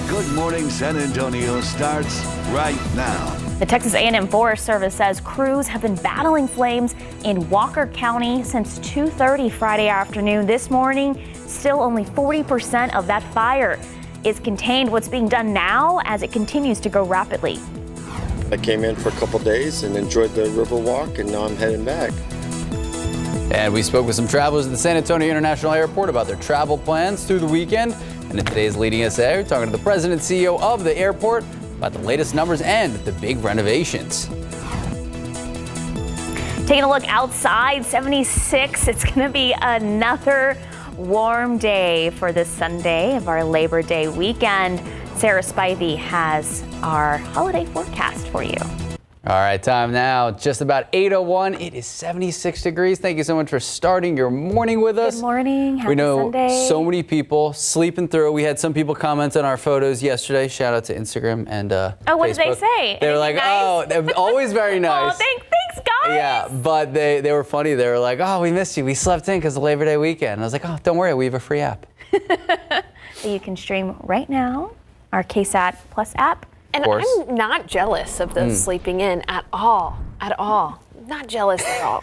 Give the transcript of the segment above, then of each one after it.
Good Morning San Antonio starts right now. The Texas A&M Forest Service says crews have been battling flames in Walker County since 2:30 Friday afternoon. This morning, still only 40% of that fire is contained. What's being done now as it continues to grow rapidly? I came in for a couple days and enjoyed the river walk, and now I'm heading back. And we spoke with some travelers at the San Antonio International Airport about their travel plans through the weekend. And in today's Leading SA, we're talking to the president and CEO of the airport about the latest numbers and the big renovations. Taking a look outside, 76. It's going to be another warm day for this Sunday of our Labor Day weekend. Sarah Spivey has our holiday forecast for you. All right, time now, just about 8:01. It is 76 degrees. Thank you so much for starting your morning with us. Good morning. Happy we know Sunday. So many people sleeping through. We had some people comment on our photos yesterday. Shout out to Instagram and what Facebook. did they say? They were like, nice? oh, they're always very nice. Oh, thanks, guys. Yeah, but they were funny. They were like, oh, we missed you. We slept in because of Labor Day weekend. And I was like, oh, don't worry. We have a free app. You can stream right now, our KSAT Plus app. And I'm not jealous of the sleeping in at all. Not jealous at all.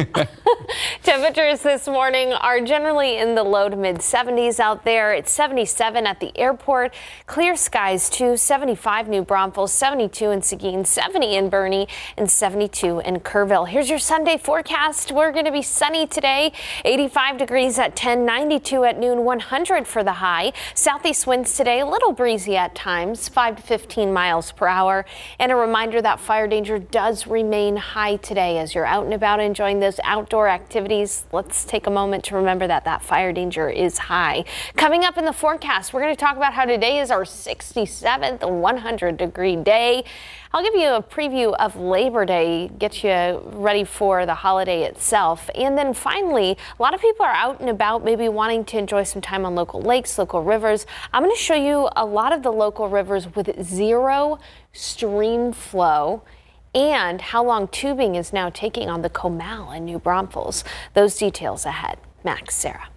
Temperatures this morning are generally in the low to mid 70s out there. It's 77 at the airport. Clear skies too. 75 New Braunfels, 72 in Seguin, 70 in Bernie, and 72 in Kerrville. Here's your Sunday forecast. We're going to be sunny today. 85 degrees at 10, 92 at noon, 100 for the high. Southeast winds today, a little breezy at times, 5 to 15 miles per hour. And a reminder that fire danger does remain high today as you're out and about enjoying those outdoor activities. Let's take a moment to remember that fire danger is high. Coming up in the forecast, we're going to talk about how today is our 67th 100-degree day. I'll give you a preview of Labor Day, get you ready for the holiday itself. And then finally, a lot of people are out and about, maybe wanting to enjoy some time on local lakes, local rivers. I'm going to show you a lot of the local rivers with zero stream flow, and how long tubing is now taking on the Comal and New Braunfels. Those details ahead. Max, Sarah.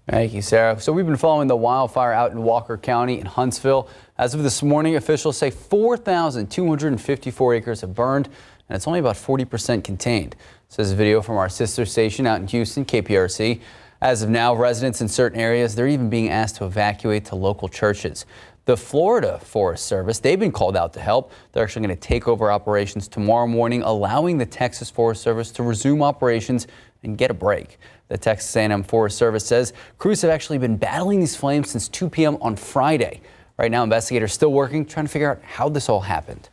Thank you, Sarah. So we've been following the wildfire out in Walker County and Huntsville. As of this morning, officials say 4,254 acres have burned, and it's only about 40% contained. This is a video from our sister station out in Houston, KPRC. As of now, residents in certain areas, they're even being asked to evacuate to local churches. The Florida Forest Service, they've been called out to help. They're actually going to take over operations tomorrow morning, allowing the Texas Forest Service to resume operations and get a break. The Texas A&M Forest Service says crews have actually been battling these flames since 2 p.m. on Friday. Right now, investigators still working, trying to figure out how this all happened.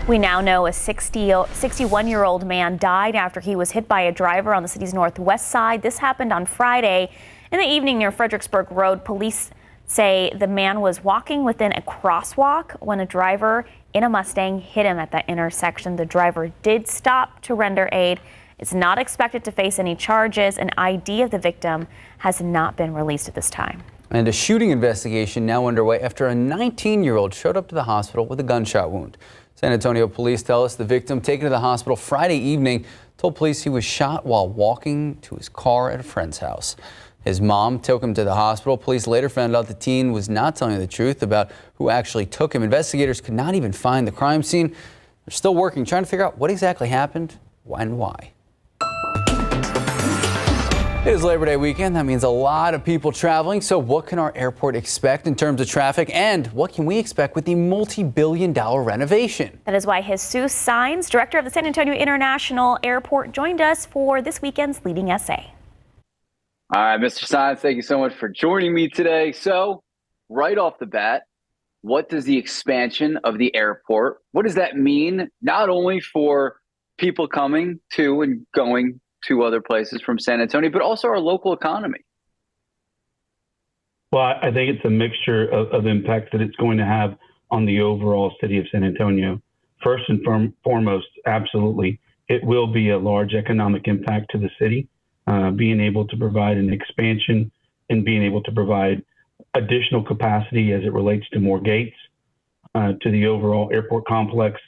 We now know a 61-year-old man died after he was hit by a driver on the city's northwest side. This happened on Friday in the evening near Fredericksburg Road. Police say the man was walking within a crosswalk when a driver in a Mustang hit him at that intersection. The driver did stop to render aid. It's not expected to face any charges. An ID of the victim has not been released at this time. And a shooting investigation now underway after a 19-year-old showed up to the hospital with a gunshot wound. San Antonio police tell us the victim, taken to the hospital Friday evening, told police he was shot while walking to his car at a friend's house. His mom took him to the hospital. Police later found out the teen was not telling the truth about who actually took him. Investigators could not even find the crime scene. They're still working, trying to figure out what exactly happened and why. It is Labor Day weekend. That means a lot of people traveling. So what can our airport expect in terms of traffic, and what can we expect with the multi-billion-dollar renovation? That is why Jesus Saenz, director of the San Antonio International Airport, joined us for this weekend's Leading SA. All right, Mr. Saenz, thank you so much for joining me today. So right off the bat, what does the expansion of the airport, what does that mean, not only for people coming to and going to other places from San Antonio, but also our local economy? Well, I think it's a mixture of impacts that it's going to have on the overall city of San Antonio. First and foremost, absolutely, it will be a large economic impact to the city. Being able to provide an expansion and being able to provide additional capacity as it relates to more gates to the overall airport complex.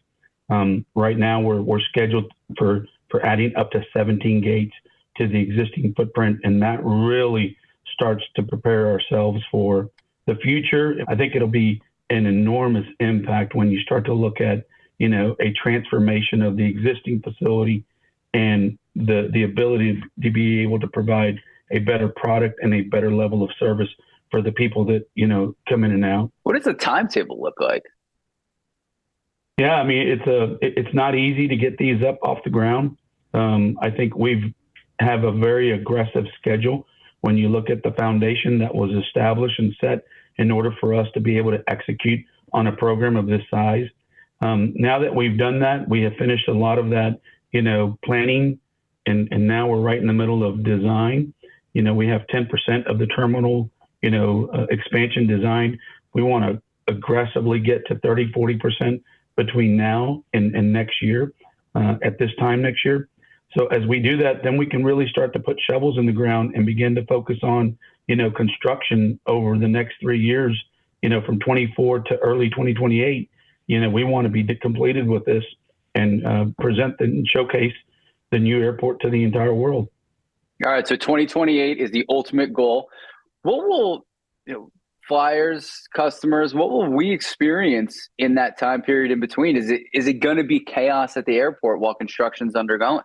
Right now, we're scheduled for adding up to 17 gates to the existing footprint, and that really starts to prepare ourselves for the future, I think it'll be an enormous impact when you start to look at, a transformation of the existing facility and the ability to be able to provide a better product and a better level of service for the people that, come in and out. What does the timetable look like? Yeah, I mean, it's not easy to get these up off the ground. I think we have a very aggressive schedule when you look at the foundation that was established and set in order for us to be able to execute on a program of this size. Now that we've done that, we have finished a lot of that, planning, and now we're right in the middle of design. We have 10% of the terminal, expansion design. We want to aggressively get to 30-40% between now and next year, at this time next year. So as we do that, then we can really start to put shovels in the ground and begin to focus on, construction over the next 3 years, from 24 to early 2028. We want to be completed with this and present and showcase the new airport to the entire world. All right, so 2028 is the ultimate goal. What will, flyers, customers, what will we experience in that time period in between? Is it going to be chaos at the airport while construction's undergoing?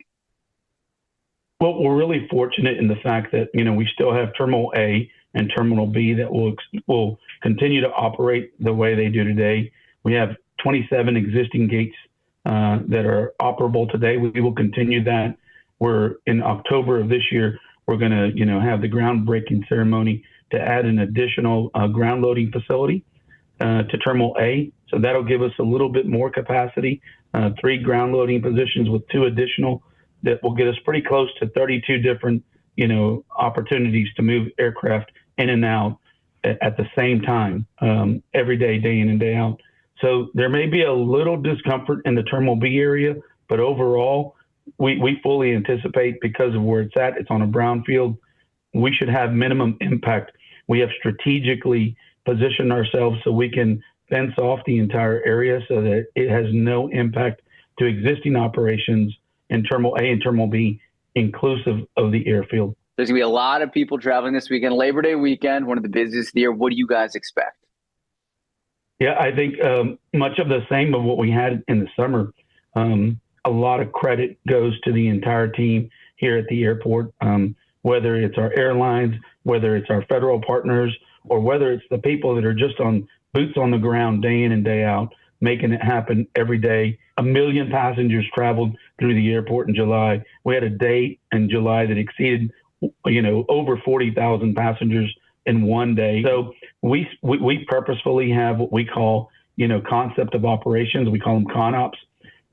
Well, we're really fortunate in the fact that, we still have Terminal A and Terminal B that will continue to operate the way they do today. We have 27 existing gates that are operable today. We will continue that. We're in October of this year, we're going to, have the groundbreaking ceremony to add an additional ground loading facility to Terminal A. So that'll give us a little bit more capacity, 3 ground loading positions with 2 additional that will get us pretty close to 32 different, opportunities to move aircraft in and out at the same time, every day, day in and day out. So there may be a little discomfort in the Terminal B area, but overall, we fully anticipate, because of where it's at, it's on a brownfield, we should have minimum impact. We have strategically positioned ourselves so we can fence off the entire area so that it has no impact to existing operations in Terminal A and Terminal B, inclusive of the airfield. There's going to be a lot of people traveling this weekend, Labor Day weekend, one of the busiest of the year. What do you guys expect? Yeah, I think much of the same of what we had in the summer. A lot of credit goes to the entire team here at the airport, whether it's our airlines, whether it's our federal partners, or whether it's the people that are just on boots on the ground day in and day out, making it happen every day. 1 million passengers traveled through the airport in July. We had a day in July that exceeded, over 40,000 passengers in one day. So we purposefully have what we call, concept of operations. We call them ConOps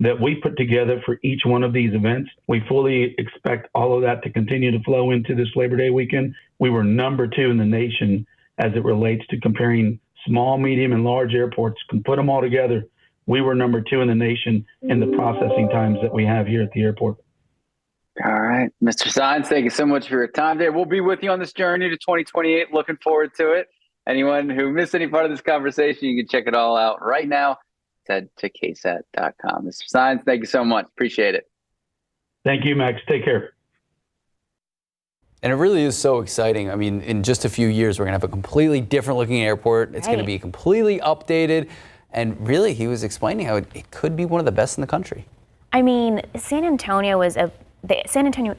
that we put together for each one of these events. We fully expect all of that to continue to flow into this Labor Day weekend. We were number 2 in the nation as it relates to comparing small, medium, and large airports. Can put them all together. We were number 2 in the nation in the processing times that we have here at the airport. All right, Mr. Saenz, thank you so much for your time today. We'll be with you on this journey to 2028. Looking forward to it. Anyone who missed any part of this conversation, you can check it all out right now. Head to KSAT.com. Mr. Saenz, thank you so much. Appreciate it. Thank you, Max. Take care. And it really is so exciting. I mean, in just a few years, we're going to have a completely different looking airport. It's going to be completely updated. And really, he was explaining how it could be one of the best in the country. I mean, San Antonio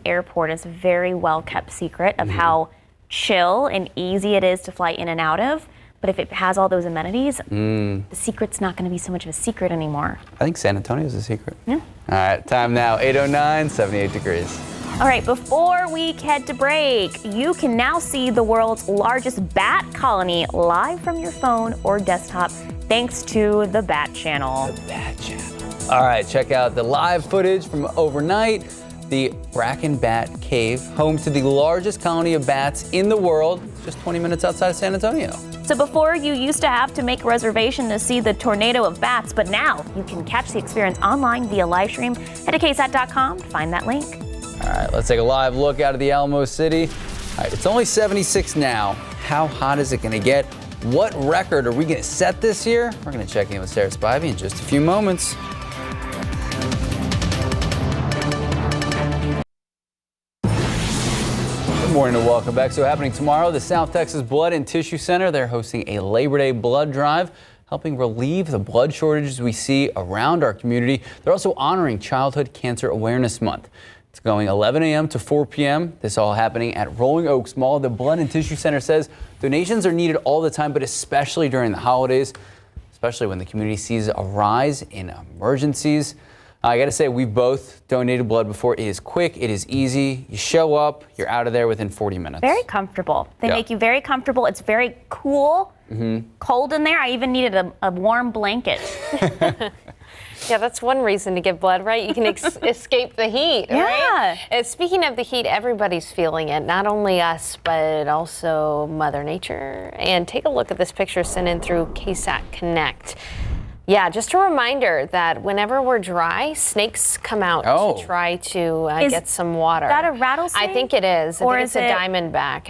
Airport is a very well kept secret of how chill and easy it is to fly in and out of. But if it has all those amenities, the secret's not going to be so much of a secret anymore. I think San Antonio is a secret. Yeah. All right, time now, 8:09, 78 degrees. All right, before we head to break, you can now see the world's largest bat colony live from your phone or desktop thanks to the Bat Channel. The Bat Channel. All right, check out the live footage from overnight. The Bracken Bat Cave, home to the largest colony of bats in the world, just 20 minutes outside of San Antonio. So before, you used to have to make a reservation to see the tornado of bats, but now you can catch the experience online via live stream. Head to KSAT.com to find that link. All right, let's take a live look out of the Alamo City. All right, it's only 76 now. How hot is it going to get? What record are we going to set this year? We're going to check in with Sarah Spivey in just a few moments. morning and welcome back. So happening tomorrow, the South Texas Blood and Tissue Center, they're hosting a Labor Day blood drive, helping relieve the blood shortages we see around our community. They're also honoring Childhood Cancer Awareness Month. It's going 11 a.m. to 4 p.m. This all happening at Rolling Oaks Mall. The Blood and Tissue Center says donations are needed all the time, but especially during the holidays, especially when the community sees a rise in emergencies. I got to say, we've both donated blood before. It is quick. It is easy. You show up, you're out of there within 40 minutes. Very comfortable. They make you very comfortable. It's very cool, cold in there. I even needed a warm blanket. Yeah, that's one reason to give blood, right? You can escape the heat, right? And speaking of the heat, everybody's feeling it. Not only us, but also Mother Nature. And take a look at this picture sent in through KSAT Connect. Yeah, just a reminder that whenever we're dry, snakes come out to try to get some water. Is that a rattlesnake? I think it is. I think it's a diamondback.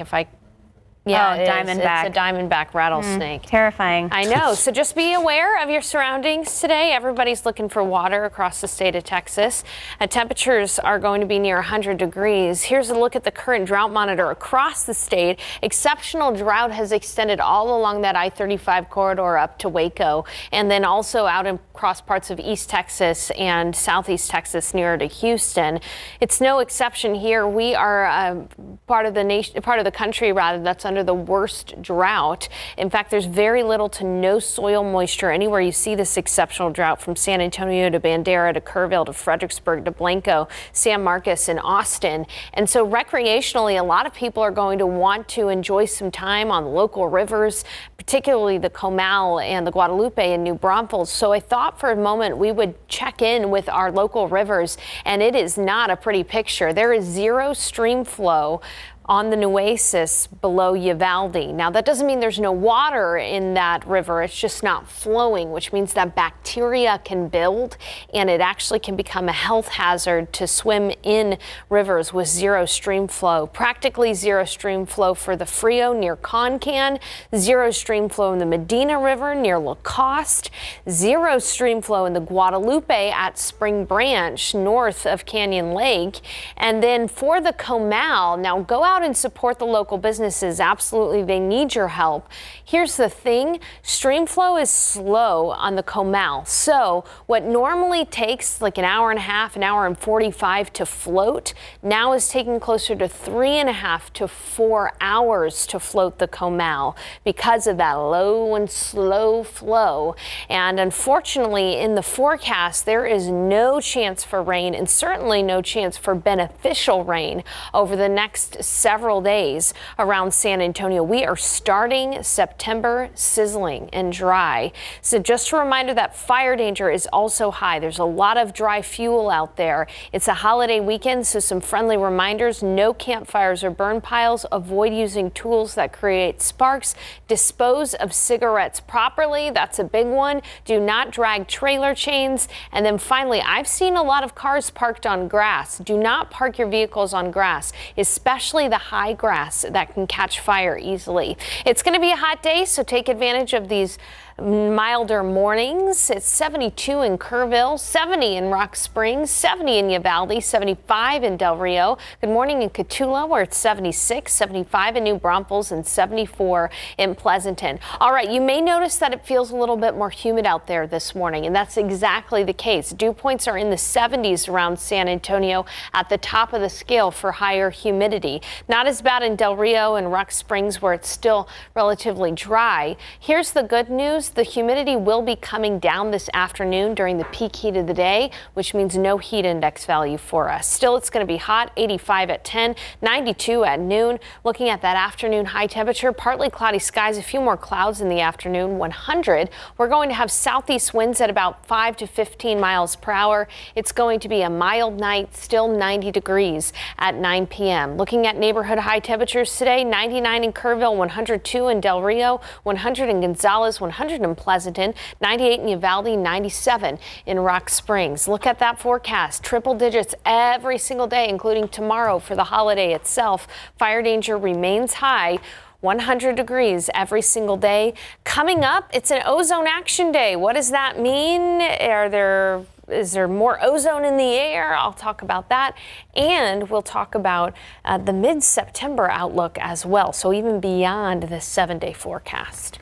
Diamondback. It's a diamondback rattlesnake. Terrifying. I know. So just be aware of your surroundings today. Everybody's looking for water across the state of Texas. Temperatures are going to be near 100 degrees. Here's a look at the current drought monitor across the state. Exceptional drought has extended all along that I-35 corridor up to Waco, and then also out across parts of East Texas and Southeast Texas nearer to Houston. It's no exception here. We are part of the country that's under the worst drought. In fact, there's very little to no soil moisture anywhere you see this exceptional drought, from San Antonio to Bandera to Kerrville to Fredericksburg to Blanco, San Marcos and Austin. And so recreationally, a lot of people are going to want to enjoy some time on local rivers, particularly the Comal and the Guadalupe and New Braunfels. So I thought for a moment we would check in with our local rivers, and it is not a pretty picture. There is zero stream flow on the Nueces below Uvalde. Now, that doesn't mean there's no water in that river. It's just not flowing, which means that bacteria can build, and it actually can become a health hazard to swim in rivers with zero stream flow. Practically zero stream flow for the Frio near Concan, zero stream flow in the Medina River near Lacoste, zero stream flow in the Guadalupe at Spring Branch north of Canyon Lake. And then for the Comal, now go out and support the local businesses. Absolutely, they need your help. Here's the thing, stream flow is slow on the Comal. So what normally takes like an hour and a half, an hour and 45 to float, now is taking closer to 3.5 to 4 hours to float the Comal because of that low and slow flow. And unfortunately, in the forecast, there is no chance for rain, and certainly no chance for beneficial rain over the next several days around San Antonio. We are starting September sizzling and dry. So just a reminder that fire danger is also high. There's a lot of dry fuel out there. It's a holiday weekend, so some friendly reminders: no campfires or burn piles. Avoid using tools that create sparks. Dispose of cigarettes properly. That's a big one. Do not drag trailer chains. And then finally, I've seen a lot of cars parked on grass. Do not park your vehicles on grass, especially the high grass that can catch fire easily. It's going to be a hot day, so take advantage of these milder mornings. It's 72 in Kerrville, 70 in Rock Springs, 70 in Uvalde, 75 in Del Rio. Good morning in Cotulla, where it's 76, 75 in New Braunfels, and 74 in Pleasanton. All right, you may notice that it feels a little bit more humid out there this morning, and that's exactly the case. Dew points are in the 70s around San Antonio, at the top of the scale for higher humidity. Not as bad in Del Rio and Rock Springs, where it's still relatively dry. Here's the good news. The humidity will be coming down this afternoon during the peak heat of the day, which means no heat index value for us. Still, it's going to be hot, 85 at 10, 92 at noon. Looking at that afternoon high temperature, partly cloudy skies, a few more clouds in the afternoon, 100. We're going to have southeast winds at about 5 to 15 miles per hour. It's going to be a mild night, still 90 degrees at 9 p.m. Looking at neighborhood high temperatures today, 99 in Kerrville, 102 in Del Rio, 100 in Gonzales, 100 in Pleasanton, 98 in Uvalde, 97 in Rock Springs. Look at that forecast. Triple digits every single day, including tomorrow for the holiday itself. Fire danger remains high. 100 degrees every single day. Coming up, it's an ozone action day. What does that mean? Are there Is there more ozone in the air? I'll talk about that. And we'll talk about the mid-September outlook as well. So even beyond the 7-day forecast.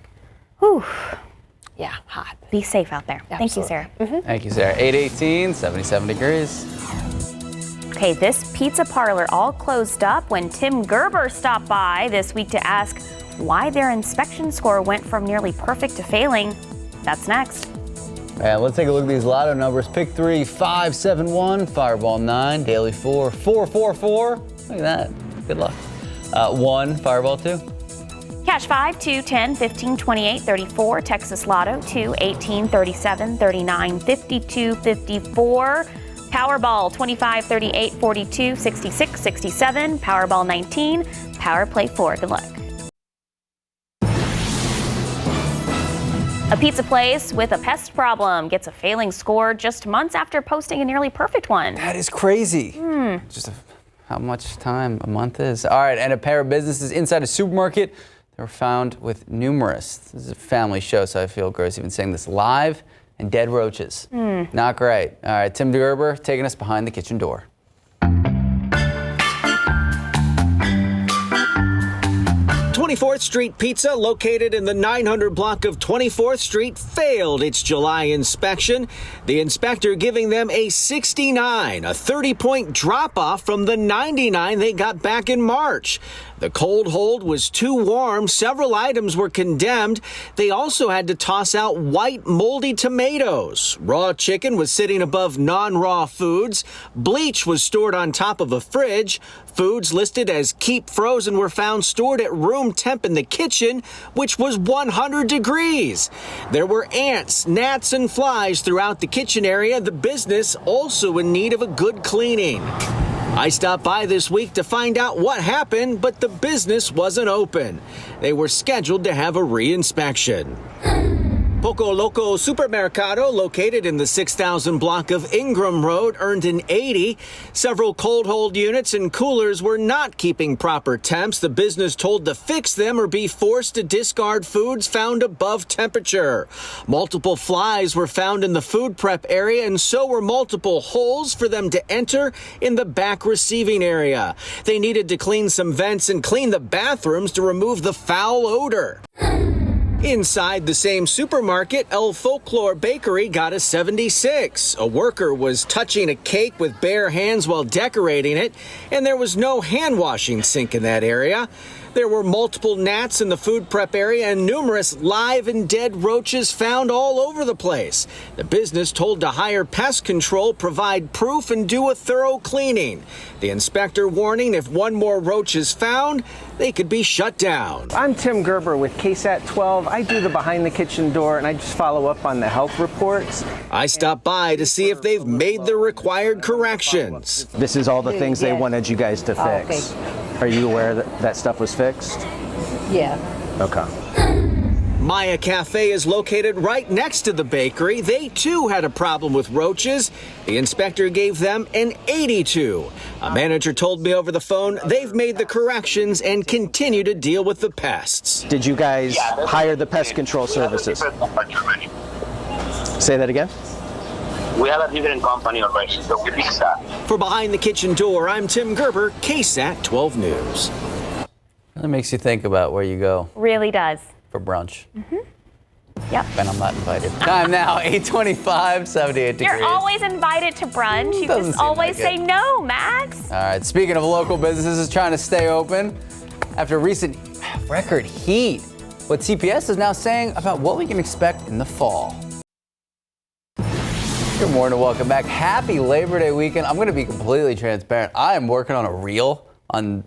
Whew. Yeah, hot. Be safe out there. Absolutely. Thank you, Sarah. Thank you, Sarah. 8:18, 77 degrees. Okay, this pizza parlor all closed up when Tim Gerber stopped by this week to ask why their inspection score went from nearly perfect to failing. That's next. And let's take a look at these lotto numbers. Pick 3, 5, 7, 1, Fireball 9, Daily 4, 4, 4, 4. Look at that. Good luck. 1, Fireball 2. Cash 5, 2, 10, 15, 28, 34. Texas Lotto 2, 18, 37, 39, 52, 54. Powerball 25, 38, 42, 66, 67. Powerball 19. Power Play 4. Good luck. A pizza place with a pest problem gets a failing score just months after posting a nearly perfect one. That is crazy. Just how much time a month is. All right, and a pair of businesses inside a supermarket, they were found with numerous, this is a family show, so I feel gross even saying this, live and dead roaches. Not great. All right, Tim Gerber taking us behind the kitchen door. 24th Street Pizza, located in the 900 block of 24th Street, failed its July inspection. The inspector giving them a 69, a 30-point drop-off from the 99 they got back in March. The cold hold was too warm. Several items were condemned. They also had to toss out white, moldy tomatoes. Raw chicken was sitting above non-raw foods. Bleach was stored on top of a fridge. Foods listed as keep frozen were found stored at room temp in the kitchen, which was 100 degrees. There were ants, gnats, and flies throughout the kitchen area. The business also in need of a good cleaning. I stopped by this week to find out what happened, but the business wasn't open. They were scheduled to have a re-inspection. Poco Loco Supermercado, located in the 6,000 block of Ingram Road, earned an 80. Several cold hold units and coolers were not keeping proper temps. The business told to fix them or be forced to discard foods found above temperature. Multiple flies were found in the food prep area, and so were multiple holes for them to enter in the back receiving area. They needed to clean some vents and clean the bathrooms to remove the foul odor. Inside the same supermarket, El Folklore Bakery got a 76. A worker was touching a cake with bare hands while decorating it, and there was no hand washing sink in that area. There were multiple gnats in the food prep area and numerous live and dead roaches found all over the place. The business told to hire pest control, provide proof, and do a thorough cleaning. The inspector warning if one more roach is found, they could be shut down. I'm Tim Gerber with KSAT 12. I do the behind the kitchen door, and I just follow up on the health reports. I stopped by to see if they've made the required corrections. This is all the things they wanted you guys to fix. Okay. Are you aware that that stuff was fixed? Yeah. Okay. Maya Cafe is located right next to the bakery. They too had a problem with roaches. The inspector gave them an 82. A manager told me over the phone they've made the corrections and continue to deal with the pests. Did you guys hire the pest control services? Say that again? We have a different company already, so we fix that. For Behind the Kitchen Door, I'm Tim Gerber, KSAT 12 News. That makes you think about where you go Really does. for brunch. Yep. And I'm not invited. Time now, 8:25, 78 degrees. You're always invited to brunch. You Doesn't just seem always like it. say no, Max. All right, speaking of local businesses trying to stay open, after recent record heat, what CPS is now saying about what we can expect in the fall. Good morning, welcome back. Happy Labor Day weekend. I'm going to be completely transparent. I am working on a reel on,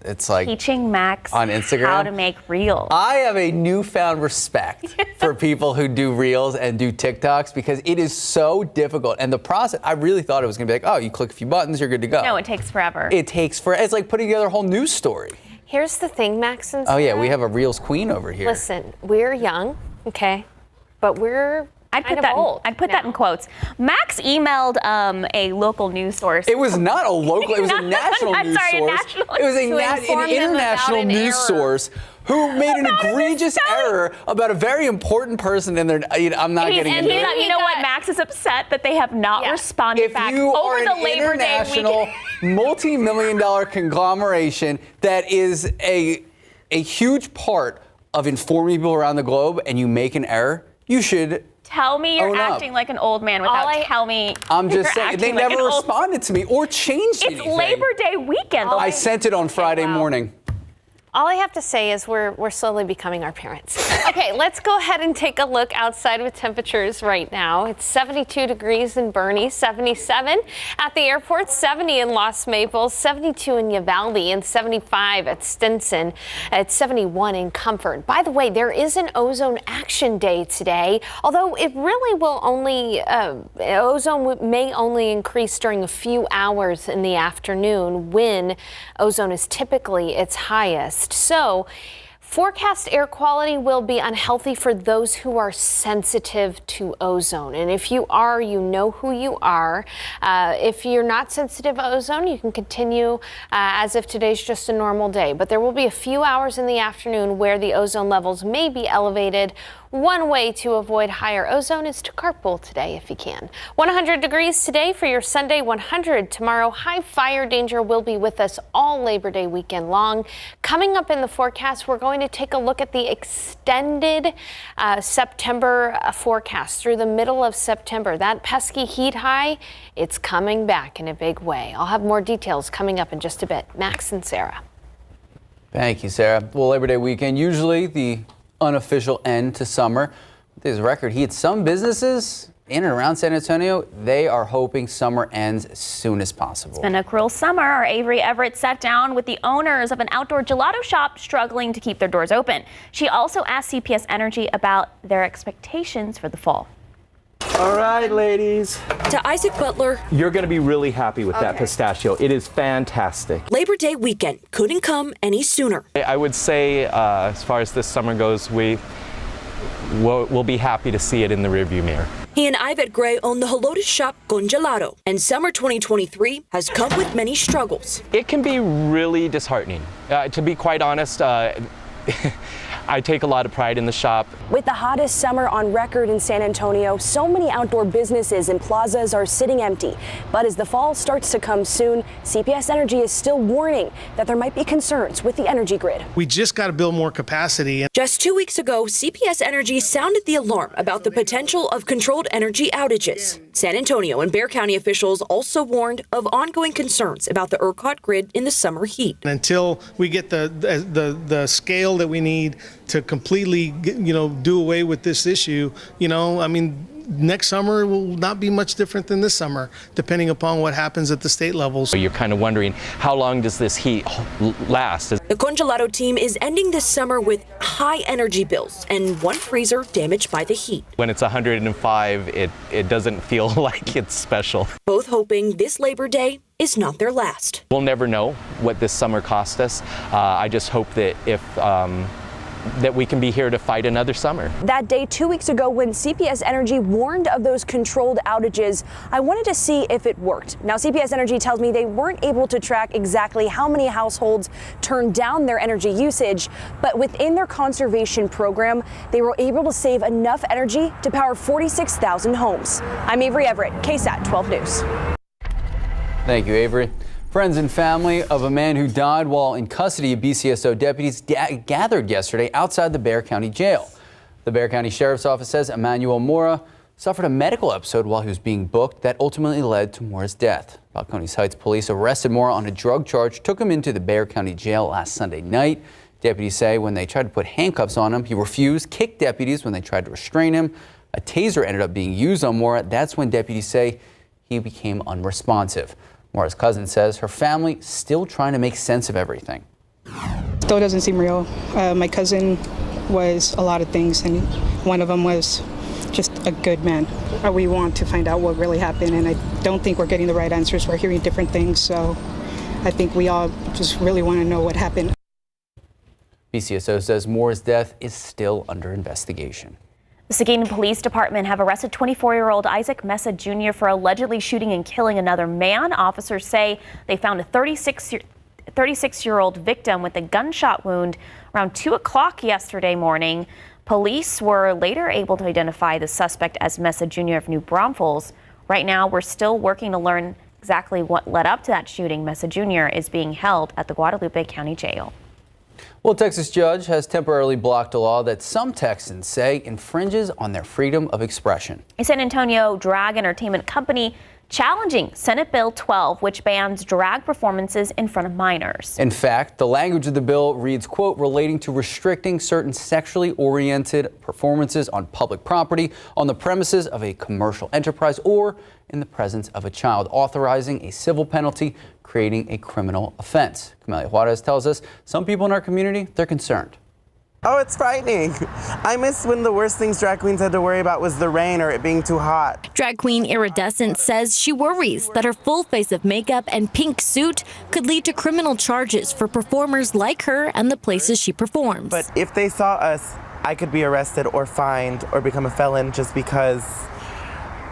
it's like Teaching Max on Instagram how to make reels. I have a newfound respect for people who do reels and do TikToks because it is so difficult. And the process, I really thought it was going to be like, oh, you click a few buttons, you're good to go. No, it takes forever. It takes forever. It's like putting together a whole news story. Here's the thing, Max and Oh, yeah, Sarah. we have a reels queen over here. Listen, we're young, okay? But we're I'd kind put of that. old I'd put now. that in quotes. Max emailed a local news source. It was not a local, it was a national I'm news sorry, a source. national- It was To inform an them international about an news error. source who made an egregious error about a very important person, and I'm not getting into it. You know what? Max is upset that they have not responded back you over are the an Labor Day international weekend. multi-million-dollar conglomeration that is a huge part of informing people around the globe, and you make an error, you should tell me you're own up. acting like an old man without tell me. I'm just you're saying, they acting like never an old- responded to me or changed It's anything. Labor Day weekend. I sent it on Friday morning. All I have to say is we're slowly becoming our parents. Okay, let's go ahead and take a look outside with temperatures right now. It's 72 degrees in Boerne, 77 at the airport, 70 in Los Maples, 72 in Uvalde, and 75 at Stinson. It's 71 in Comfort. By the way, there is an ozone action day today, although it really will only, ozone may only increase during a few hours in the afternoon when ozone is typically its highest. So, forecast air quality will be unhealthy for those who are sensitive to ozone. And if you are, you know who you are. If you're not sensitive to ozone, you can continue as if today's just a normal day. But there will be a few hours in the afternoon where the ozone levels may be elevated. One way to avoid higher ozone is to carpool today if you can. 100 degrees today for your Sunday, 100 tomorrow. High fire danger will be with us all Labor Day weekend long. Coming up in the forecast, we're going to take a look at the extended September forecast through the middle of September. That pesky heat high, it's coming back in a big way. I'll have more details coming up in just a bit. Max and Sarah. Thank you, Sarah. Well, Labor Day weekend, usually the unofficial end to summer. With this record heat, some businesses in and around San Antonio, they are hoping summer ends as soon as possible. It's been a cruel summer. Our Avery Everett sat down with the owners of an outdoor gelato shop struggling to keep their doors open. She also asked CPS Energy about their expectations for the fall. All right, ladies. To Isaac Butler, you're going to be really happy with that pistachio. It is fantastic. Labor Day weekend couldn't come any sooner. I would say, as far as this summer goes, we'll be happy to see it in the rearview mirror. He and Yvette Gray own the Helotes shop Con Gelato, and summer 2023 has come with many struggles. It can be really disheartening. To be quite honest, I take a lot of pride in the shop. With the hottest summer on record in San Antonio, so many outdoor businesses and plazas are sitting empty. But as the fall starts to come soon, CPS Energy is still warning that there might be concerns with the energy grid. We just got to build more capacity. Just 2 weeks ago, CPS Energy sounded the alarm about the potential of controlled energy outages. San Antonio and Bexar County officials also warned of ongoing concerns about the ERCOT grid in the summer heat. Until we get the scale that we need to completely, do away with this issue, next summer will not be much different than this summer, depending upon what happens at the state levels. So you're kind of wondering, how long does this heat last? The Con Gelato team is ending this summer with high energy bills and one freezer damaged by the heat. When it's 105, it doesn't feel like it's special. Both hoping this Labor Day is not their last. We'll never know what this summer cost us. I just hope that that we can be here to fight another summer. That day 2 weeks ago when CPS Energy warned of those controlled outages, I wanted to see if it worked. Now, CPS Energy tells me they weren't able to track exactly how many households turned down their energy usage, but within their conservation program, they were able to save enough energy to power 46,000 homes. I'm Avery Everett, KSAT 12 News. Thank you, Avery. Friends and family of a man who died while in custody of BCSO deputies gathered yesterday outside the Bexar County Jail. The Bexar County Sheriff's Office says Emmanuel Mora suffered a medical episode while he was being booked that ultimately led to Mora's death. Balcones Heights police arrested Mora on a drug charge, took him into the Bexar County Jail last Sunday night. Deputies say when they tried to put handcuffs on him, he refused, kicked deputies when they tried to restrain him. A taser ended up being used on Mora. That's when deputies say he became unresponsive. Mora's cousin says her family still trying to make sense of everything. Still doesn't seem real. My cousin was a lot of things, and one of them was just a good man. We want to find out what really happened, and I don't think we're getting the right answers. We're hearing different things, so I think we all just really want to know what happened. BCSO says Mora's death is still under investigation. The Seguin Police Department have arrested 24-year-old Isaac Mesa Jr. for allegedly shooting and killing another man. Officers say they found a 36-year-old victim with a gunshot wound Around 2 o'clock yesterday morning, police were later able to identify the suspect as Mesa Jr. of New Braunfels. Right now, we're still working to learn exactly what led up to that shooting. Mesa Jr. is being held at the Guadalupe County Jail. Well, a Texas judge has temporarily blocked a law that some Texans say infringes on their freedom of expression. A San Antonio drag entertainment company challenging Senate Bill 12, which bans drag performances in front of minors. In fact, the language of the bill reads, quote, relating to restricting certain sexually oriented performances on public property, on the premises of a commercial enterprise, or in the presence of a child, authorizing a civil penalty, creating a criminal offense. Camelia Juarez tells us some people in our community, they're concerned. Oh, it's frightening. I miss when the worst things drag queens had to worry about was the rain or it being too hot. Drag queen Iridescent says she worries that her full face of makeup and pink suit could lead to criminal charges for performers like her and the places she performs. But if they saw us, I could be arrested or fined or become a felon just because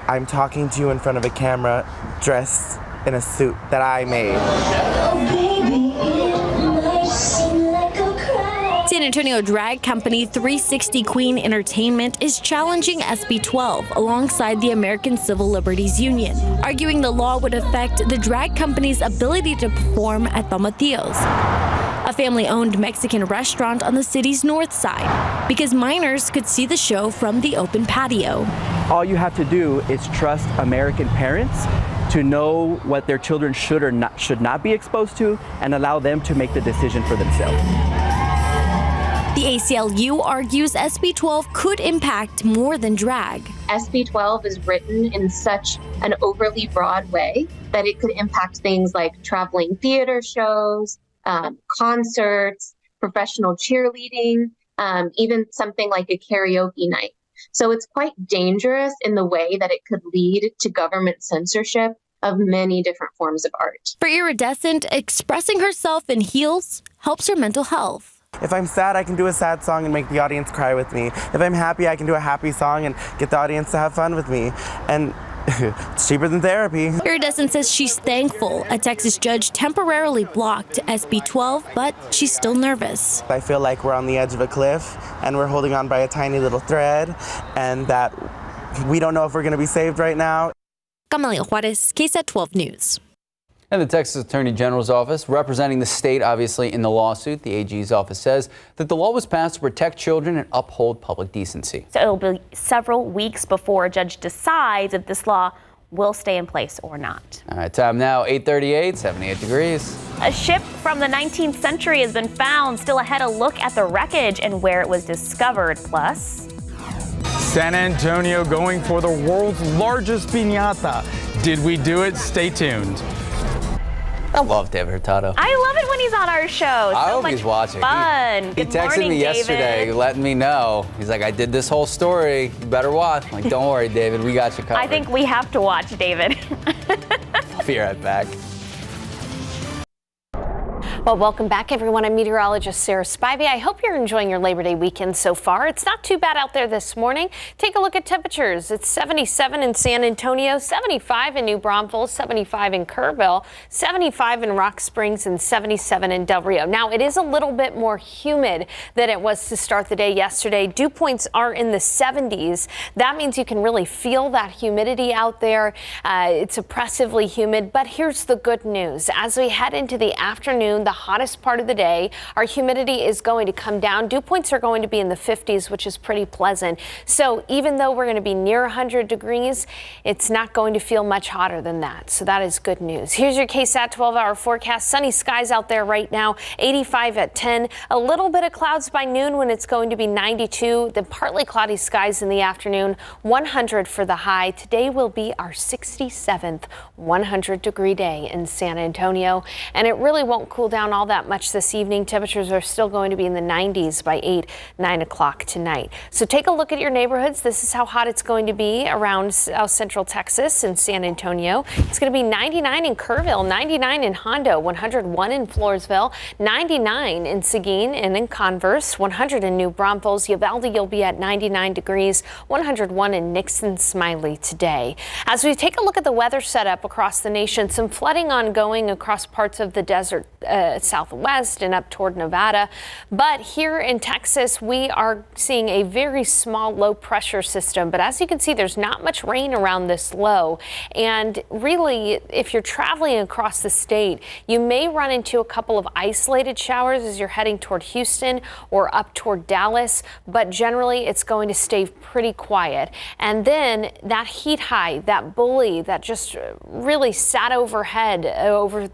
I'm talking to you in front of a camera dressed in a suit that I made. San Antonio drag company 360 Queen Entertainment is challenging SB 12 alongside the American Civil Liberties Union, arguing the law would affect the drag company's ability to perform at Tomatillos, a family-owned Mexican restaurant on the city's north side, because minors could see the show from the open patio. All you have to do is trust American parents to know what their children should or should not be exposed to and allow them to make the decision for themselves. The ACLU argues SB 12 could impact more than drag. SB 12 is written in such an overly broad way that it could impact things like traveling theater shows, concerts, professional cheerleading, even something like a karaoke night. So it's quite dangerous in the way that it could lead to government censorship of many different forms of art. For Iridescent, expressing herself in heels helps her mental health. If I'm sad, I can do a sad song and make the audience cry with me. If I'm happy, I can do a happy song and get the audience to have fun with me. And it's cheaper than therapy. Iridescent says she's thankful a Texas judge temporarily blocked SB 12, but she's still nervous. I feel like we're on the edge of a cliff and we're holding on by a tiny little thread and that we don't know if we're going to be saved right now. Camelia Juarez, KSAT 12 News. And the Texas Attorney General's office, representing the state, obviously, in the lawsuit, the AG's office says that the law was passed to protect children and uphold public decency. So it'll be several weeks before a judge decides if this law will stay in place or not. All right, time now, 8:38, 78 degrees. A ship from the 19th century has been found. Still ahead, a look at the wreckage and where it was discovered. Plus, San Antonio going for the world's largest piñata. Did we do it? Stay tuned. I love David Hurtado. I love it when he's on our show. I hope he's watching. Fun. He texted me yesterday, letting me know. He's like, I did this whole story. You better watch. I'm like, don't worry, David. We got you covered. I think we have to watch, David. I'll be right back. Well, welcome back, everyone. I'm meteorologist Sarah Spivey. I hope you're enjoying your Labor Day weekend so far. It's not too bad out there this morning. Take a look at temperatures. It's 77 in San Antonio, 75 in New Braunfels, 75 in Kerrville, 75 in Rock Springs, and 77 in Del Rio. Now, it is a little bit more humid than it was to start the day yesterday. Dew points are in the 70s. That means you can really feel that humidity out there. It's oppressively humid, but here's the good news. As we head into the afternoon, the hottest part of the day, our humidity is going to come down. Dew points are going to be in the 50s, which is pretty pleasant. So even though we're going to be near 100 degrees, it's not going to feel much hotter than that. So that is good news. Here's your KSAT 12-hour forecast. Sunny skies out there right now, 85 at 10. A little bit of clouds by noon when it's going to be 92. Then partly cloudy skies in the afternoon, 100 for the high. Today will be our 67th 100-degree day in San Antonio, and it really won't cool down all that much this evening. Temperatures are still going to be in the 90s by 9 o'clock tonight. So take a look at your neighborhoods. This is how hot it's going to be around South Central Texas and San Antonio. It's going to be 99 in Kerrville, 99 in Hondo, 101 in Floresville, 99 in Seguin and in Converse, 100 in New Braunfels. Uvalde, you'll be at 99 degrees, 101 in Nixon Smiley today. As we take a look at the weather setup across the nation, some flooding ongoing across parts of the southwest and up toward Nevada. But here in Texas, we are seeing a very small low pressure system. But as you can see, there's not much rain around this low. And really, if you're traveling across the state, you may run into a couple of isolated showers as you're heading toward Houston or up toward Dallas. But generally, it's going to stay pretty quiet. And then that heat high, that bully that just really sat overhead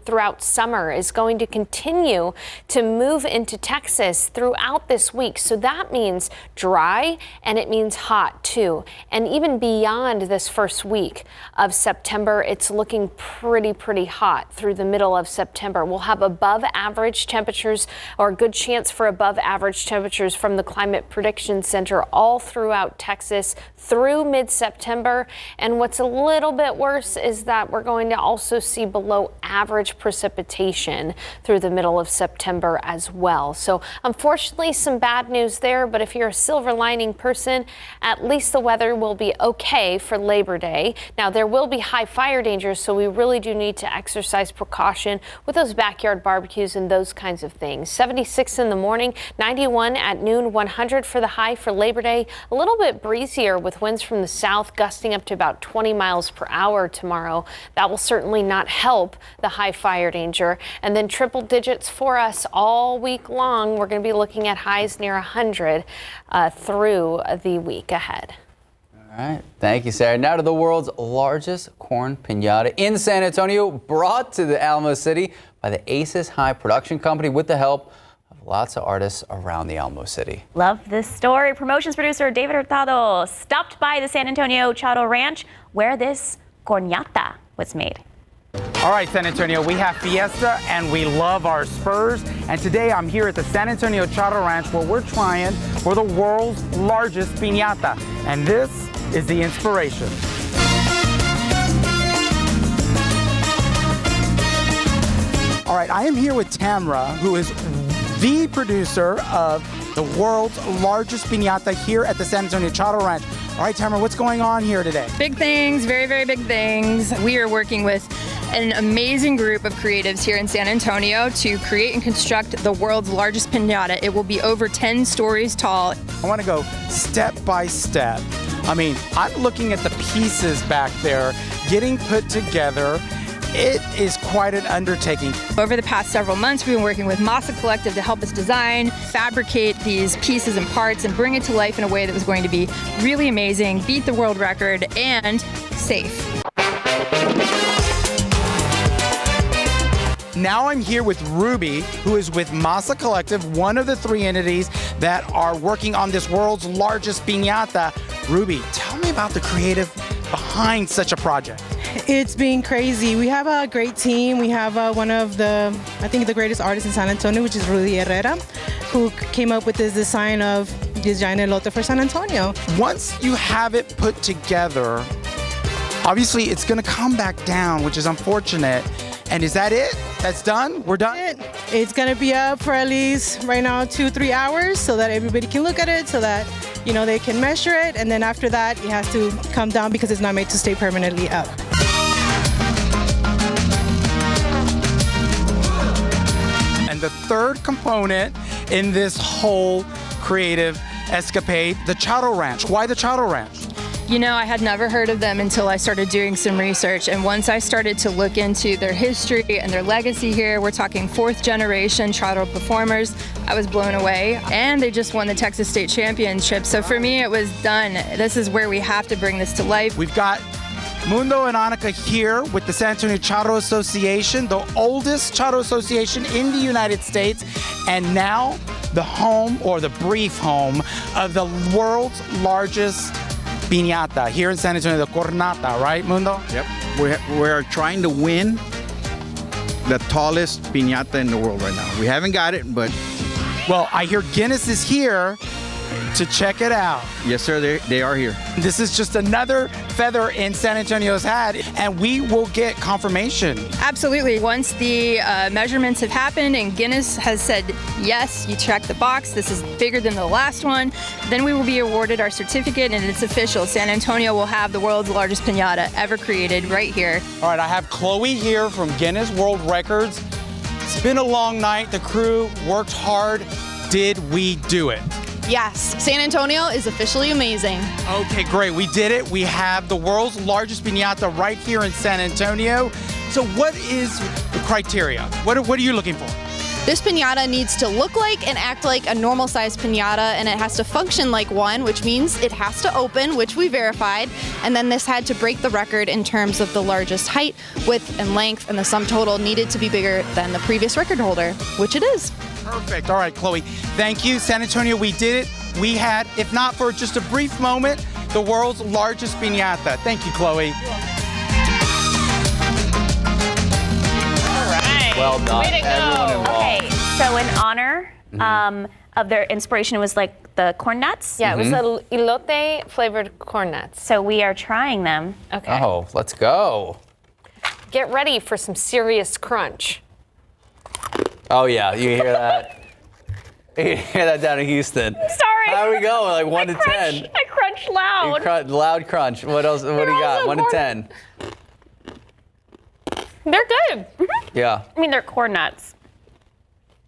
throughout summer is going to continue to move into Texas throughout this week. So that means dry and it means hot too. And even beyond this first week of September, it's looking pretty hot through the middle of September. We'll have above average temperatures, or a good chance for above average temperatures from the Climate Prediction Center all throughout Texas through mid-September. And what's a little bit worse is that we're going to also see below average precipitation through the middle of September as well. So unfortunately, some bad news there, but if you're a silver lining person, at least the weather will be okay for Labor Day. Now, there will be high fire dangers, so we really do need to exercise precaution with those backyard barbecues and those kinds of things. 76 in the morning, 91 at noon, 100 for the high for Labor Day. A little bit breezier with winds from the south gusting up to about 20 miles per hour tomorrow. That will certainly not help the high fire danger. And then triple digits for us all week long. We're going to be looking at highs near 100 through the week ahead. All right. Thank you, Sarah. Now to the world's largest corn piñata in San Antonio, brought to the Alamo City by the Aces High Production Company with the help of lots of artists around the Alamo City. Love this story. Promotions producer David Hurtado stopped by the San Antonio Charro Ranch where this cornata was made. All right, San Antonio, we have Fiesta and we love our Spurs. And today I'm here at the San Antonio Charro Ranch where we're trying for the world's largest piñata. And this is the inspiration. All right, I am here with Tamra, who is the producer of the world's largest piñata here at the San Antonio Charro Ranch. All right, Tamra, what's going on here today? Big things, very big things. We are working with an amazing group of creatives here in San Antonio to create and construct the world's largest piñata. It will be over 10 stories tall. I want to go step by step. I mean, I'm looking at the pieces back there getting put together. It is quite an undertaking. Over the past several months, we've been working with Masa Collective to help us design, fabricate these pieces and parts, and bring it to life in a way that was going to be really amazing, beat the world record, and safe. Now I'm here with Ruby, who is with Masa Collective, one of the 3 entities that are working on this world's largest piñata. Ruby, tell me about the creative behind such a project. It's been crazy. We have a great team. We have one of the, I think, the greatest artists in San Antonio, which is Rudy Herrera, who came up with this design of this giant elote for San Antonio. Once you have it put together, obviously it's going to come back down, which is unfortunate. And is that it? That's done? We're done? It's going to be up for at least right now 2-3 hours so that everybody can look at it, so that they can measure it. And then after that, it has to come down because it's not made to stay permanently up. And the third component in this whole creative escapade, the Charro Ranch. Why the Charro Ranch? I had never heard of them until I started doing some research. And once I started to look into their history and their legacy here, we're talking 4th generation Charro performers, I was blown away. And they just won the Texas State Championship. So for me, it was done. This is where we have to bring this to life. We've got Mundo and Annika here with the San Antonio Charro Association, the oldest Charro association in the United States, and now the home, or the brief home, of the world's largest piñata here in San Antonio, the cornata, right, Mundo? Yep. We're trying to win the tallest piñata in the world right now. We haven't got it, but... Well, I hear Guinness is here to check it out. Yes, sir, they are here. This is just another feather in San Antonio's hat, and we will get confirmation. Absolutely. Once the measurements have happened and Guinness has said, yes, you check the box, this is bigger than the last one, then we will be awarded our certificate, and it's official. San Antonio will have the world's largest piñata ever created right here. All right, I have Chloe here from Guinness World Records. It's been a long night. The crew worked hard. Did we do it? Yes, San Antonio is officially amazing. Okay, great. We did it. We have the world's largest piñata right here in San Antonio. So what is the criteria? What are you looking for? This piñata needs to look like and act like a normal sized piñata, and it has to function like one, which means it has to open, which we verified. And then this had to break the record in terms of the largest height, width, and length, and the sum total needed to be bigger than the previous record holder, which it is. Perfect. All right, Chloe. Thank you. San Antonio, we did it. We had, if not for just a brief moment, the world's largest piñata. Thank you, Chloe. All right. Well done. Way to go. Everyone involved. Okay, so in honor of their inspiration, it was like the corn nuts. Yeah, it was the elote flavored corn nuts. So we are trying them. Okay. Oh, let's go. Get ready for some serious crunch. Oh, yeah. You hear that? You hear that down in Houston. Sorry. How we go? Like 1 to 10. I crunch loud. Loud crunch. What else? What do you got? 1 to 10. They're good. Yeah. I mean, they're corn nuts.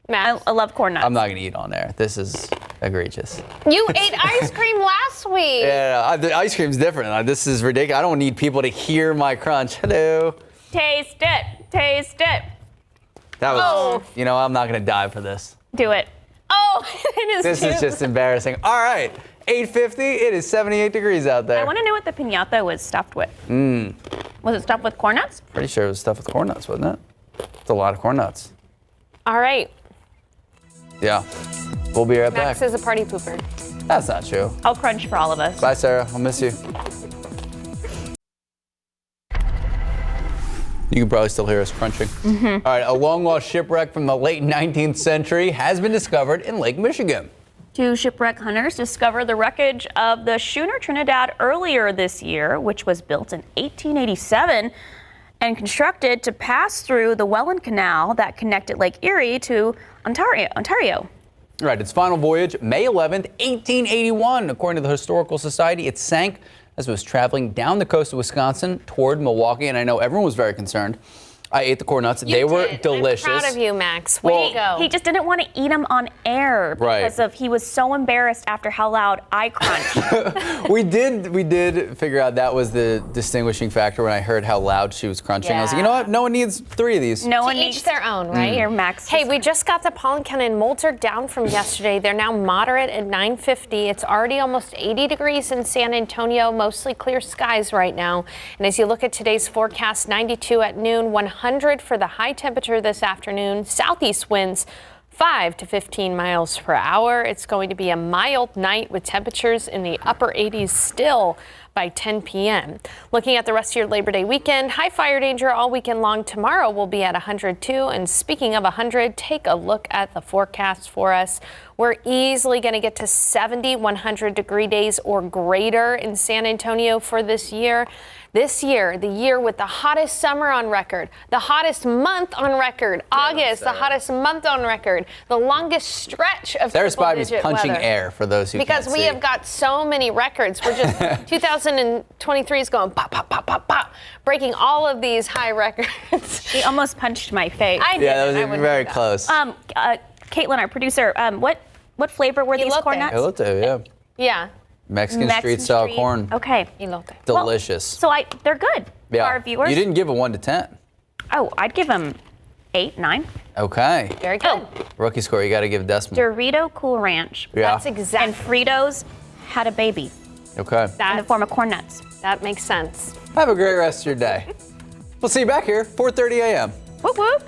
I love corn nuts. I'm not going to eat on there. This is egregious. You ate ice cream last week. Yeah, the ice cream's different. This is ridiculous. I don't need people to hear my crunch. Hello. Taste it. Taste it. That was, I'm not going to die for this. Do it. Oh, it is This is just embarrassing. All right, 8:50. It is 78 degrees out there. I want to know what the piñata was stuffed with. Was it stuffed with corn nuts? Pretty sure it was stuffed with corn nuts, wasn't it? It's a lot of corn nuts. All right. Yeah. We'll be right back. Max is a party pooper. That's not true. I'll crunch for all of us. Bye, Sarah. I'll miss you. You can probably still hear us crunching. All right, a long-lost shipwreck from the late 19th century has been discovered in Lake Michigan. 2 shipwreck hunters discovered the wreckage of the schooner Trinidad earlier this year, which was built in 1887 and constructed to pass through the Welland Canal that connected Lake Erie to Ontario. All right, its final voyage, May 11th, 1881. According to the Historical Society, it sank as it was traveling down the coast of Wisconsin toward Milwaukee, and I know everyone was very concerned. I ate the corn nuts. They were delicious. I'm proud of you, Max. Way to go. He just didn't want to eat them on air because he was so embarrassed after how loud I crunched. We did figure out that was the distinguishing factor when I heard how loud she was crunching. I was like, you know what? No one needs 3 of these. No one needs their own, right? Here, Max. Hey, we just got the pollen count in Moultrie down from yesterday. They're now moderate at 950. It's already almost 80 degrees in San Antonio, mostly clear skies right now. And as you look at today's forecast, 92 at noon, 100 for the high temperature this afternoon. Southeast winds 5 to 15 miles per hour. It's going to be a mild night with temperatures in the upper 80s still by 10 p.m. Looking at the rest of your Labor Day weekend, high fire danger all weekend long. Tomorrow will be at 102. And speaking of 100, take a look at the forecast for us. We're easily going to get to 70, 100-degree days or greater in San Antonio for this year. This year, the year with the hottest summer on record, the hottest month on record, August, the hottest month on record, the longest stretch of Sarah's body is triple-digit punching weather. air for those who Because can't we see. have got so many records. We're just 2023 is going pop, pop, pop, pop, pop, breaking all of these high records. He almost punched my face. I did. Yeah, that was very close. Caitlin, our producer, what flavor were these corn nuts? Elote, yeah. Yeah. Mexican street-style corn. Okay. Elote. Delicious. So they're good Yeah. for our viewers. You didn't give a 1 to 10. Oh, I'd give them 8, 9. Okay. Very good. Rookie score, you got to give decimal. Dorito Cool Ranch. Yeah. That's exactly. And Fritos had a baby Okay. in the form of corn nuts. That makes sense. Have a great rest of your day. We'll see you back here, 4:30 a.m. Whoop whoop.